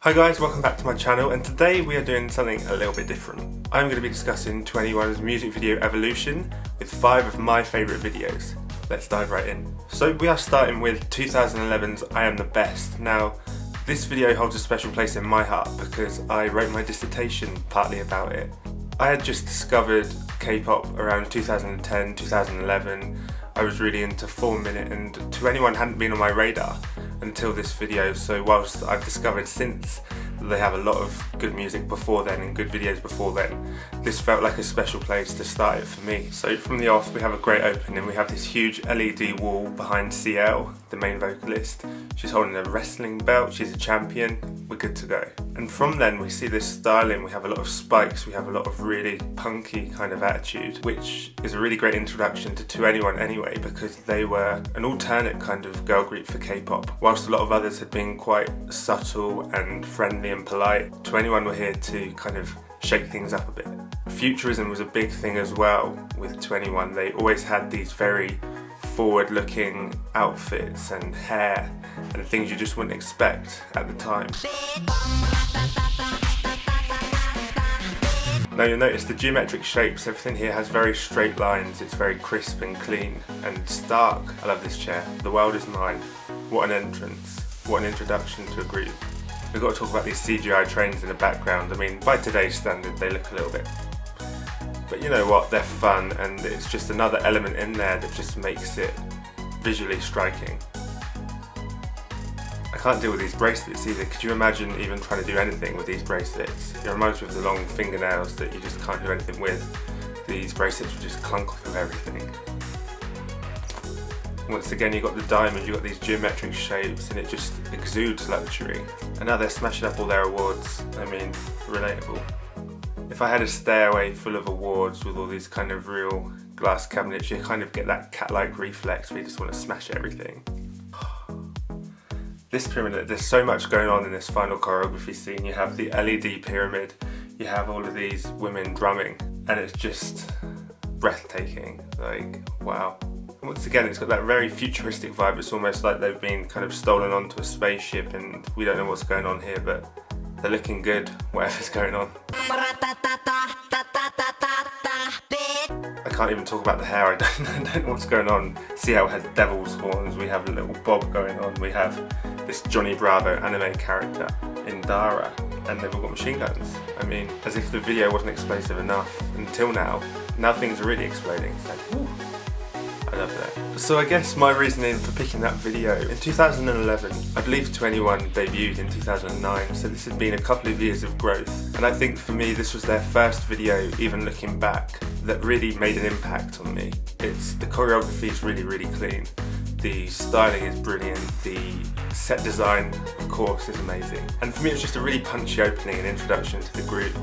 Hi guys, welcome back to my channel, and today we are doing something a little bit different. I'm going to be discussing 21's music video evolution with 5 of my favourite videos. Let's dive right in. So we are starting with 2011's I Am The Best. Now, this video holds a special place in my heart because I wrote my dissertation partly about it. I had just discovered K-pop around 2010, 2011. I was really into 4-minute, and 21 hadn't been on my radar until this video, so whilst I've discovered since that they have a lot of good music before then and good videos before then, this felt like a special place to start it for me. So from the off we have a great opening. We have this huge LED wall behind CL, the main vocalist. She's holding a wrestling belt, she's a champion, we're good to go. And from then we see this styling, we have a lot of spikes, we have a lot of really punky kind of attitude, which is a really great introduction to 21 anyway, because they were an alternate kind of girl group for K-pop. Whilst a lot of others had been quite subtle and friendly and polite, 21 were here to kind of shake things up a bit. Futurism was a big thing as well with 21. They always had these very forward-looking outfits and hair and things you just wouldn't expect at the time. Now you'll notice the geometric shapes, everything here has very straight lines, it's very crisp and clean and stark. I love this chair. The world is mine. What an entrance. What an introduction to a group. We've got to talk about these CGI trains in the background. I mean, by today's standard they look a little bit, but you know what, they're fun, and it's just another element in there that just makes it visually striking. I can't deal with these bracelets either. Could you imagine even trying to do anything with these bracelets? It reminds me of the long fingernails that you just can't do anything with. These bracelets will just clunk off of everything. Once again, you've got the diamond, you've got these geometric shapes, and it just exudes luxury. And now they're smashing up all their awards. I mean, relatable. If I had a stairway full of awards with all these kind of real glass cabinets, you kind of get that cat-like reflex where you just want to smash everything. This pyramid, there's so much going on in this final choreography scene. You have the LED pyramid, you have all of these women drumming, and it's just breathtaking. Like, wow. Once again, it's got that very futuristic vibe. It's almost like they've been kind of stolen onto a spaceship and we don't know what's going on here, but they're looking good, whatever's going on. I can't even talk about the hair, I don't know what's going on. CL has devil's horns, we have a little bob going on, we have this Johnny Bravo anime character in Dara, and they've all got machine guns. I mean, as if the video wasn't explosive enough until now. Now things are really exploding. It's like, ooh. I love that. So I guess my reasoning for picking that video, in 2011, I believe 21 debuted in 2009, so this had been a couple of years of growth. And I think for me this was their first video, even looking back, that really made an impact on me. The choreography is really, really clean. The styling is brilliant. The set design, of course, is amazing. And for me it was just a really punchy opening and introduction to the group.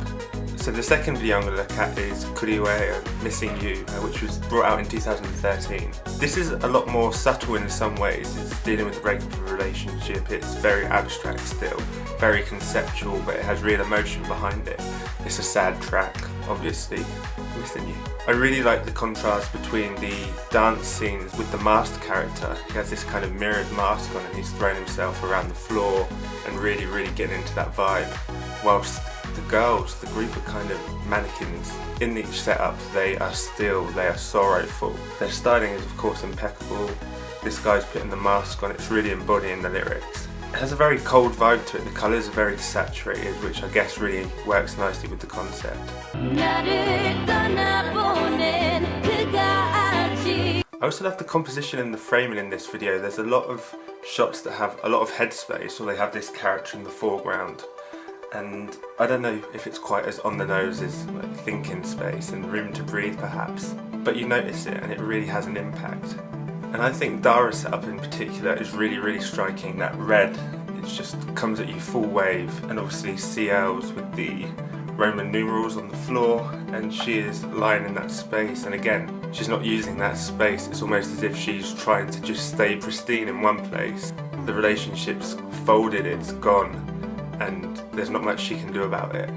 So the second video I'm going to look at is Kiriweheo, Missing You, which was brought out in 2013. This is a lot more subtle in some ways. It's dealing with the breakup of a relationship. It's very abstract still, very conceptual, but it has real emotion behind it. It's a sad track, obviously. Missing You. I really like the contrast between the dance scenes with the masked character. He has this kind of mirrored mask on and he's thrown himself around the floor and really, really getting into that vibe. Whilst the girls, the group are kind of mannequins. In each setup they are still, they are sorrowful. Their styling is of course impeccable. This guy's putting the mask on, it's really embodying the lyrics. It has a very cold vibe to it, the colours are very desaturated, which I guess really works nicely with the concept. I also love the composition and the framing in this video. There's a lot of shots that have a lot of headspace, or they have this character in the foreground. And I don't know if it's quite as on the nose as like thinking space and room to breathe perhaps, but you notice it and it really has an impact. And I think Dara's setup in particular is really, really striking. That red, it just comes at you full wave, and obviously CL's with the Roman numerals on the floor, and she is lying in that space, and again, she's not using that space. It's almost as if she's trying to just stay pristine in one place. The relationship's folded, it's gone, and there's not much she can do about it.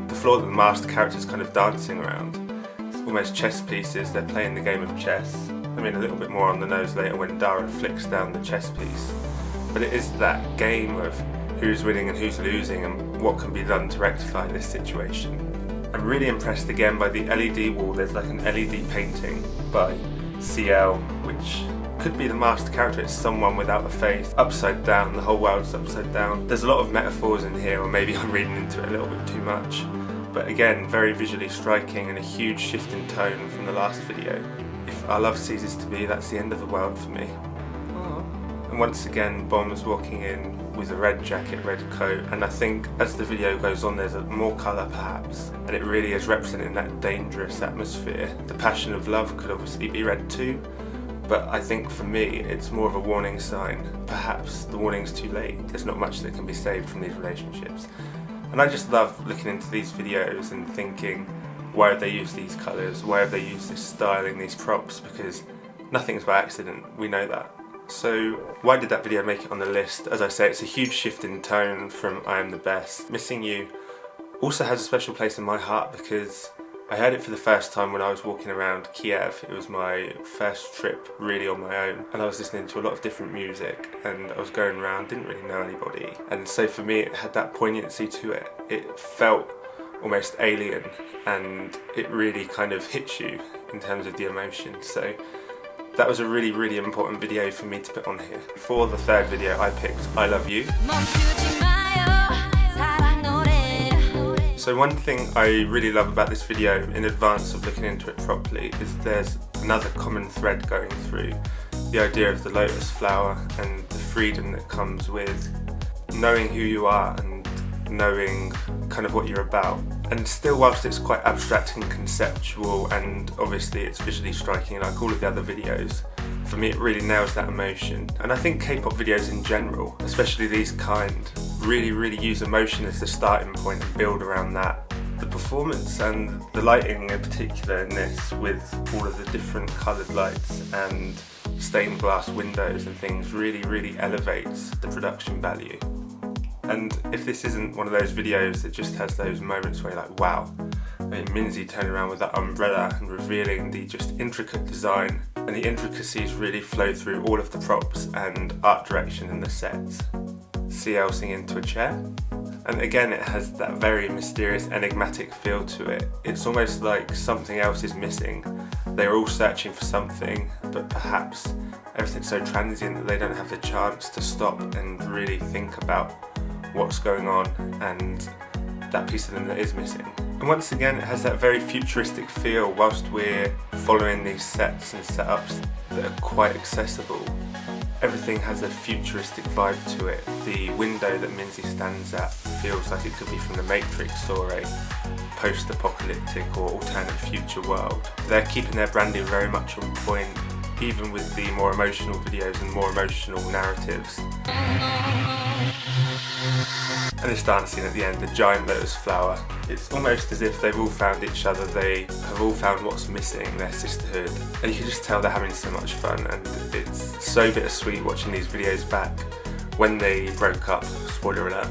The floor that the masked character's kind of dancing around, it's almost chess pieces, they're playing the game of chess. I mean, a little bit more on the nose later when Dara flicks down the chess piece. But it is that game of who's winning and who's losing and what can be done to rectify this situation. I'm really impressed again by the LED wall. There's like an LED painting by CL, which could be the master character. It's someone without a face, upside down, the whole world's upside down. There's a lot of metaphors in here, or maybe I'm reading into it a little bit too much. But again, very visually striking and a huge shift in tone from the last video. If our love ceases to be, that's the end of the world for me. And once again, Bomb's walking in with a red jacket, red coat, and I think as the video goes on there's more colour perhaps, and it really is representing that dangerous atmosphere. The passion of love could obviously be red too, but I think for me it's more of a warning sign. Perhaps the warning's too late. There's not much that can be saved from these relationships. And I just love looking into these videos and thinking, why have they used these colours? Why have they used this styling, these props? Because nothing's by accident, we know that. So why did that video make it on the list? As I say, it's a huge shift in tone from I Am the Best. Missing You also has a special place in my heart because I heard it for the first time when I was walking around Kiev. It was my first trip really on my own, and I was listening to a lot of different music and I was going around, didn't really know anybody, and so for me it had that poignancy to it. It felt almost alien and it really kind of hits you in terms of the emotion. So that was a really, really important video for me to put on here. For the third video I picked I Love You. So one thing I really love about this video, in advance of looking into it properly, is there's another common thread going through. The idea of the lotus flower and the freedom that comes with knowing who you are and knowing kind of what you're about. And still, whilst it's quite abstract and conceptual, and obviously it's visually striking like all of the other videos, for me it really nails that emotion. And I think K-pop videos in general, especially these kind, really use emotion as the starting point and build around that. The performance and the lighting in particular in this, with all of the different coloured lights and stained glass windows and things, really elevates the production value. And if this isn't one of those videos that just has those moments where you're like, wow, I mean, Minzy turning around with that umbrella and revealing the just intricate design, and the intricacies really flow through all of the props and art direction in the sets. CL singing to a chair, and again it has that very mysterious, enigmatic feel to it. It's almost like something else is missing. They're all searching for something, but perhaps everything's so transient that they don't have the chance to stop and really think about what's going on and that piece of them that is missing. And once again it has that very futuristic feel whilst we're following these sets and setups that are quite accessible. Everything has a futuristic vibe to it. The window that Minzy stands at feels like it could be from the Matrix or a post-apocalyptic or alternate future world. They're keeping their branding very much on point, even with the more emotional videos and more emotional narratives. And this dancing at the end, the giant lotus flower, it's almost as if they've all found each other, they have all found what's missing, their sisterhood, and you can just tell they're having so much fun. And it's so bittersweet watching these videos back when they broke up, spoiler alert,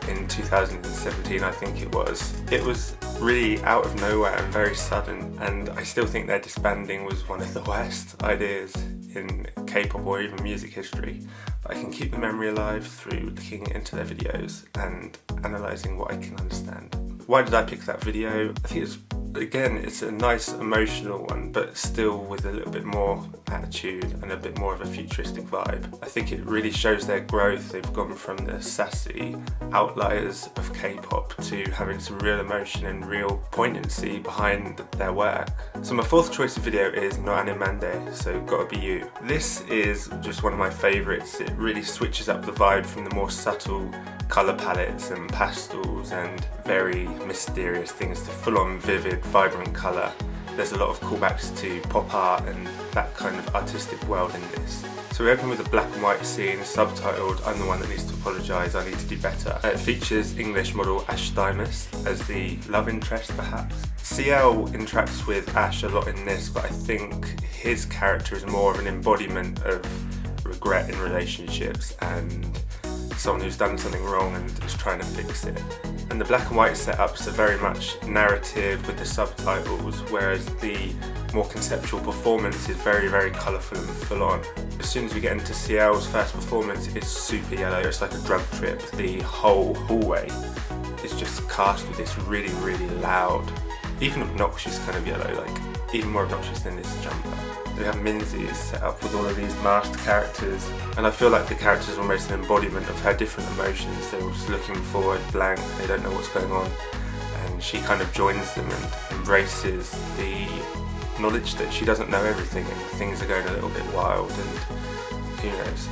in 2017 I think it was. It was really out of nowhere and very sudden, and I still think their disbanding was one of the worst ideas in K-pop or even music history. But I can keep the memory alive through looking into their videos and analysing what I can understand. Why did I pick that video? I think it's a nice emotional one, but still with a little bit more attitude and a bit more of a futuristic vibe. I think it really shows their growth. They've gone from the sassy outliers of K-pop to having some real emotion and real poignancy behind their work. So my fourth choice of video is No Ane Mande, so Gotta Be You. This is just one of my favourites. It really switches up the vibe from the more subtle colour palettes and pastels and very mysterious things to full-on vivid, vibrant colour. There's a lot of callbacks to pop art and that kind of artistic world in this. So we open with a black and white scene, subtitled I'm the one that needs to apologise, I need to do better. It features English model Ash Dimas as the love interest perhaps. CL interacts with Ash a lot in this, but I think his character is more of an embodiment of regret in relationships and someone who's done something wrong and is trying to fix it. And the black and white setups are very much narrative with the subtitles, whereas the more conceptual performance is very, very colourful and full on. As soon as we get into CL's first performance, it's super yellow, it's like a drug trip. The whole hallway is just cast with this really, really loud, even obnoxious kind of yellow, like even more obnoxious than this jumper. We have Minzy set up with all of these masked characters, and I feel like the characters are almost an embodiment of her different emotions. They're all just looking forward, blank, they don't know what's going on, and she kind of joins them and embraces the knowledge that she doesn't know everything and things are going a little bit wild, and who knows.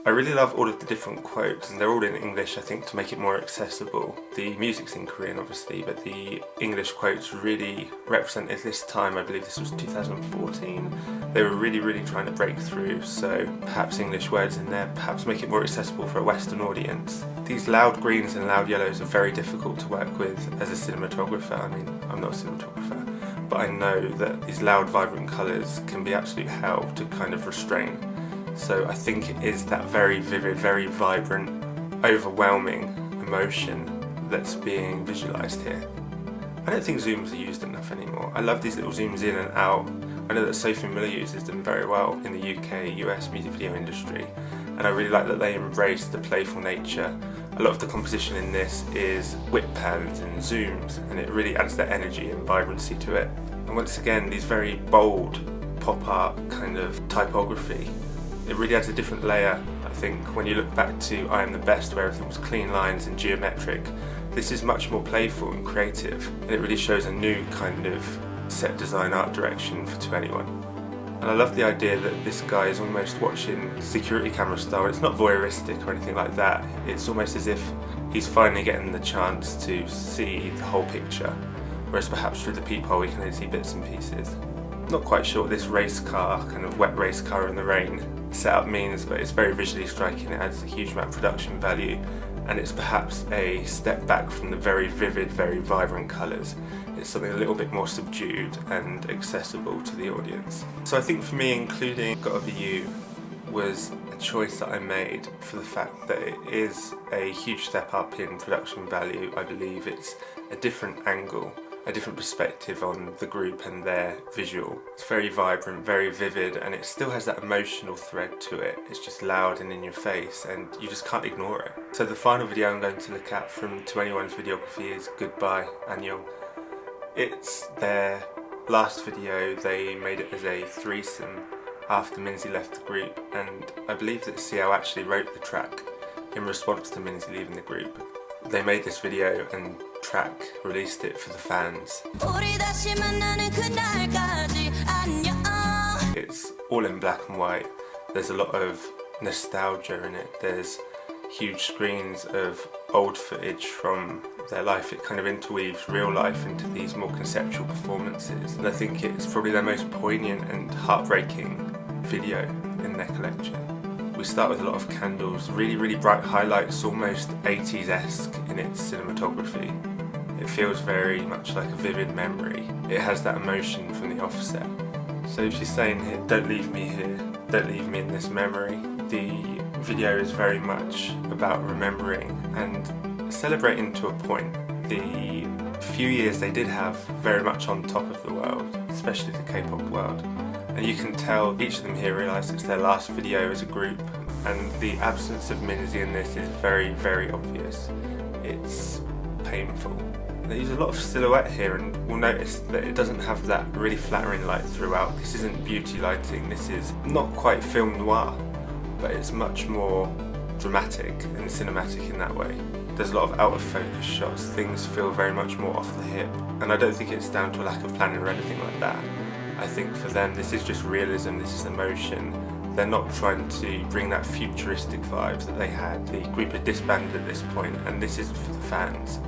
I really love all of the different quotes, and they're all in English, I think, to make it more accessible. The music's in Korean obviously, but the English quotes really represented this time. I believe this was 2014. They were really, really trying to break through, so perhaps English words in there, perhaps make it more accessible for a Western audience. These loud greens and loud yellows are very difficult to work with as a cinematographer. I mean, I'm not a cinematographer, but I know that these loud, vibrant colours can be absolute hell to kind of restrain. So I think it is that very vivid, very vibrant, overwhelming emotion that's being visualised here. I don't think zooms are used enough anymore. I love these little zooms in and out. I know that Sophie Miller uses them very well in the UK, US music video industry, and I really like that they embrace the playful nature. A lot of the composition in this is whip pans and zooms, and it really adds that energy and vibrancy to it. And once again, these very bold pop art kind of typography, it really adds a different layer. I think when you look back to I Am the Best, where everything was clean lines and geometric, this is much more playful and creative, and it really shows a new kind of set design art direction for 2NE1. And I love the idea that this guy is almost watching security camera style. It's not voyeuristic or anything like that. It's almost as if he's finally getting the chance to see the whole picture, whereas perhaps through the peephole we can only see bits and pieces. Not quite sure what this race car, kind of wet race car in the rain setup means, but it's very visually striking. It adds a huge amount of production value, and it's perhaps a step back from the very vivid, very vibrant colours. It's something a little bit more subdued and accessible to the audience. So I think for me, including Gotta Be You was a choice that I made for the fact that it is a huge step up in production value. I believe it's a different angle, a different perspective on the group and their visual. It's very vibrant, very vivid, and it still has that emotional thread to it. It's just loud and in your face, and you just can't ignore it. So the final video I'm going to look at from 2NE1's videography is Goodbye Annyeong. It's their last video. They made it as a threesome after Minzy left the group, and I believe that CL actually wrote the track in response to Minzy leaving the group. They made this video and track, released it for the fans. It's all in black and white. There's a lot of nostalgia in it. There's huge screens of old footage from their life. It kind of interweaves real life into these more conceptual performances, and I think it's probably their most poignant and heartbreaking video in their collection. We start with a lot of candles, really, really bright highlights, almost 80s-esque in its cinematography. It feels very much like a vivid memory. It has that emotion from the offset. So she's saying here, don't leave me here, don't leave me in this memory. The video is very much about remembering and celebrating to a point. The few years they did have very much on top of the world, especially the K-pop world. And you can tell each of them here realise it's their last video as a group, and the absence of Minzy in this is very, very obvious. It's painful. They use a lot of silhouette here, and we'll notice that it doesn't have that really flattering light throughout. This isn't beauty lighting, this is not quite film noir, but it's much more dramatic and cinematic in that way. There's a lot of out of focus shots, things feel very much more off the hip, and I don't think it's down to a lack of planning or anything like that. I think for them this is just realism, this is emotion. They're not trying to bring that futuristic vibes that they had. The group had disbanded at this point, and this is for the fans.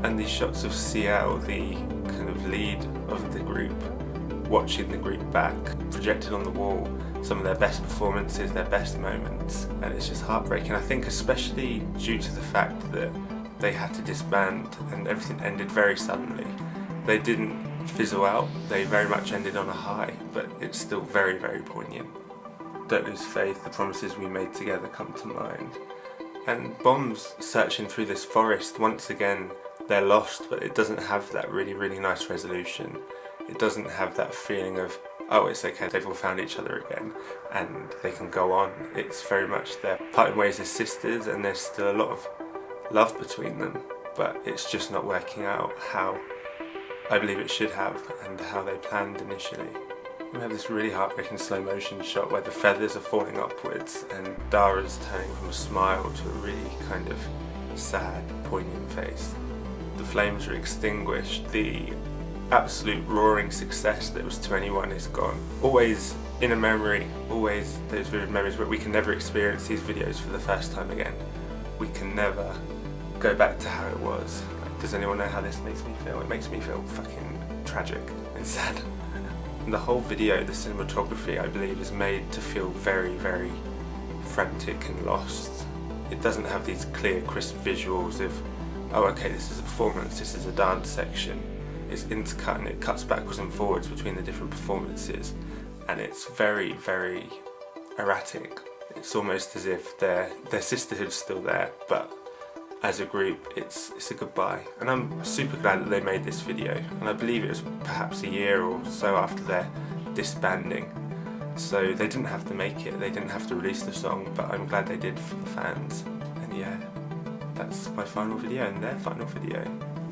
And these shots of CL, the kind of lead of the group, watching the group back, projected on the wall, some of their best performances, their best moments, and it's just heartbreaking. I think especially due to the fact that they had to disband and everything ended very suddenly. They didn't fizzle out, they very much ended on a high, but it's still very, very poignant. Don't lose faith, the promises we made together come to mind. And Bomb's searching through this forest, once again they're lost, but it doesn't have that really nice resolution. It doesn't have that feeling of, oh, it's okay, they've all found each other again and they can go on. It's very much they're parting ways as sisters and there's still a lot of love between them, but it's just not working out how I believe it should have and how they planned initially. We have this really heartbreaking slow motion shot where the feathers are falling upwards and Dara's turning from a smile to a really kind of sad, poignant face. The flames are extinguished, the absolute roaring success that was 21 is gone. Always in a memory, always those vivid memories, but we can never experience these videos for the first time again. We can never go back to how it was. Like, does anyone know how this makes me feel? It makes me feel fucking tragic and sad. And the whole video, the cinematography, I believe, is made to feel very frantic and lost. It doesn't have these clear, crisp visuals of, oh okay, this is a performance, this is a dance section. It's intercut and it cuts backwards and forwards between the different performances, and it's very erratic. It's almost as if their sisterhood's still there, but as a group it's a goodbye. And I'm super glad that they made this video, and I believe it was perhaps a year or so after their disbanding, so they didn't have to make it, they didn't have to release the song, but I'm glad they did for the fans. And yeah, that's my final video and their final video.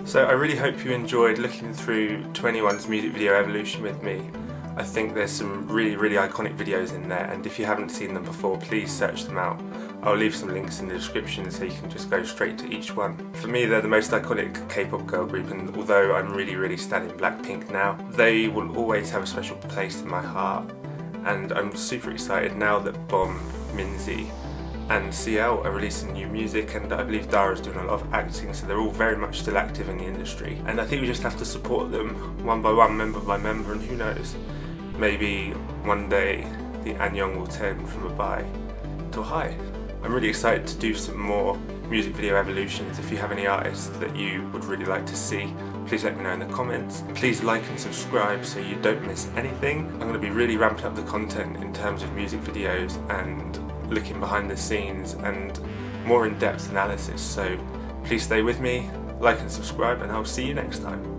So I really hope you enjoyed looking through 21's music video evolution with me. I think there's some really iconic videos in there, and if you haven't seen them before, please search them out. I'll leave some links in the description so you can just go straight to each one. For me, they're the most iconic K-pop girl group, and although I'm really standing Blackpink now, they will always have a special place in my heart. And I'm super excited now that Bomb, Minzy and CL are releasing new music, and I believe Dara's doing a lot of acting, so they're all very much still active in the industry. And I think we just have to support them one by one, member by member, and who knows, maybe one day the Annyeong will turn from a bye to a hi. I'm really excited to do some more music video evolutions. If you have any artists that you would really like to see, please let me know in the comments. Please like and subscribe so you don't miss anything. I'm going to be really ramping up the content in terms of music videos and looking behind the scenes and more in-depth analysis, so please stay with me, like and subscribe, and I'll see you next time.